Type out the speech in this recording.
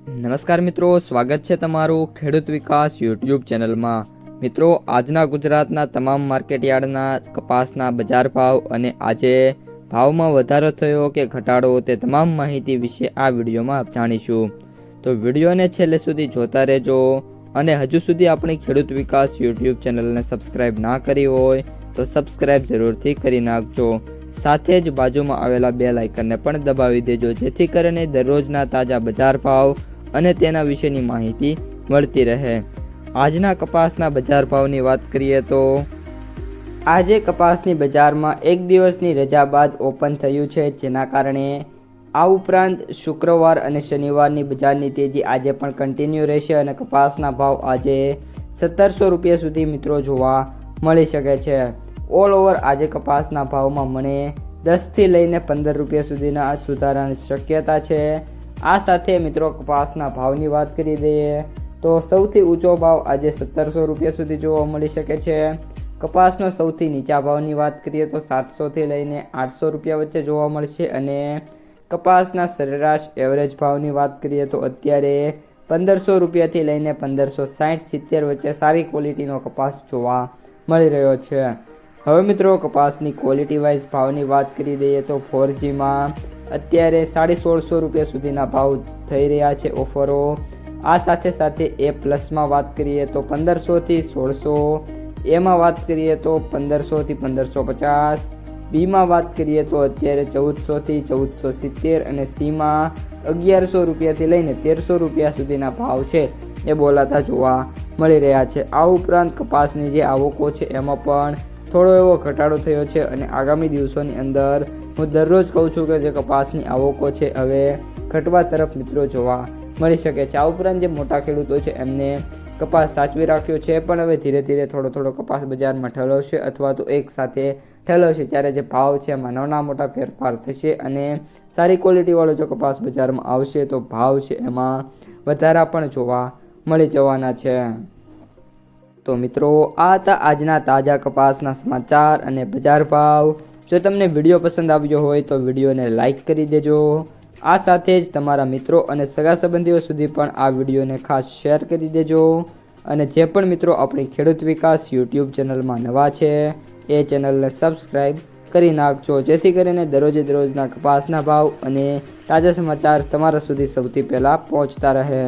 નમસ્કાર મિત્રો, સ્વાગત છે તમારું ખેડૂત વિકાસ યુટ્યુબ ચેનલમાં। મિત્રો, આજના ગુજરાતના તમામ માર્કેટયાર્ડના કપાસના બજાર ભાવ અને આજે ભાવમાં વધારો થયો કે ઘટાડો તે તમામ માહિતી વિશે આ વિડીયોમાં જાણીશું। તો વિડીયોને છેલ્લે સુધી જોતા રહેજો અને હજુ સુધી આપણી ખેડૂત વિકાસ યુટ્યુબ ચેનલને સબસ્ક્રાઇબ ના કરી હોય તો સબસ્ક્રાઇબ જરૂરથી કરી નાખજો। સાથે જ બાજુમાં આવેલા બેલ આઇકનને પણ દબાવી દેજો, જેથી કરીને દરરોજના તાજા બજાર ભાવ અને તેના વિશેની માહિતી મળતી રહે। આજના કપાસના બજાર ભાવની વાત કરીએ તો આજે કપાસની બજારમાં એક દિવસની રજા બાદ ઓપન થયું છે, જેના કારણે આ ઉપરાંત શુક્રવાર અને શનિવારની બજારની તેજી આજે પણ કન્ટિન્યુ રહેશે અને કપાસના ભાવ આજે 1700 રૂપિયા સુધી મિત્રો જોવા મળી શકે છે। ઓલ ઓવર આજે કપાસના ભાવમાં મને 10 થી લઈને 15 રૂપિયા સુધીના સુધારાની શક્યતા છે। આ સાથે મિત્રો કપાસના ભાવની વાત કરી દઈએ તો સૌથી ઊંચો ભાવ આજે 1700 રૂપિયા સુધી જોવા મળી શકે છે। કપાસનો સૌથી નીચા ભાવની વાત કરીએ તો 700 થી લઈને 800 રૂપિયા વચ્ચે જોવા મળશે અને કપાસના સરેરાશ એવરેજ ભાવની વાત કરીએ તો અત્યારે 1500 રૂપિયાથી લઈને 1560-70 વચ્ચે સારી ક્વોલિટીનો કપાસ જોવા મળી રહ્યો છે। હવે મિત્રો કપાસની ક્વોલિટી વાઇઝ ભાવની વાત કરી દઈએ તો 4Gમાં અત્યારે 1650 રૂપિયા સુધીના ભાવ થઈ રહ્યા છે ઓફરો। આ સાથે સાથે A+માં વાત કરીએ તો 1500 થી 1600, એમાં વાત કરીએ તો 1500 થી 1550, બીમાં વાત કરીએ તો અત્યારે 1400 થી 1470 અને સીમાં 1100 રૂપિયાથી લઈને 1300 રૂપિયા સુધીના ભાવ છે એ બોલાતા જોવા મળી રહ્યા છે। આ ઉપરાંત કપાસની જે આવકો છે એમાં પણ થોડો એવો ઘટાડો થયો છે અને આગામી દિવસોની અંદર હું દરરોજ કહું છું કે જે કપાસની આવકો છે હવે ઘટવા તરફ મિત્રો જોવા મળી શકે છે। આ ઉપરાંત જે મોટા ખેડૂતો છે એમને કપાસ સાચવી રાખ્યો છે, પણ હવે ધીરે ધીરે થોડો કપાસ બજારમાં ઠલવશે અથવા તો એક સાથે ઠલવશે ત્યારે જે ભાવ છે એમાં નાના મોટા ફેરફાર થશે અને સારી ક્વોલિટીવાળો જો કપાસ બજારમાં આવશે તો ભાવ છે એમાં વધારા પણ જોવા મળી જવાના છે। તો મિત્રો, આ હતા આજના તાજા કપાસના સમાચાર અને બજાર ભાવ। જો તમને વિડીયો પસંદ આવ્યો હોય તો વિડીયોને લાઇક કરી દેજો। આ સાથે જ તમારા મિત્રો અને સગા સંબંધીઓ સુધી પણ આ વિડીયોને ખાસ શેર કરી દેજો અને જે પણ મિત્રો આપણી ખેડૂત વિકાસ યુટ્યુબ ચેનલમાં નવા છે એ ચેનલને સબસ્ક્રાઈબ કરી નાખજો, જેથી કરીને દરરોજના કપાસના ભાવ અને તાજા સમાચાર તમારા સુધી સૌથી પહેલાં પહોંચતા રહે।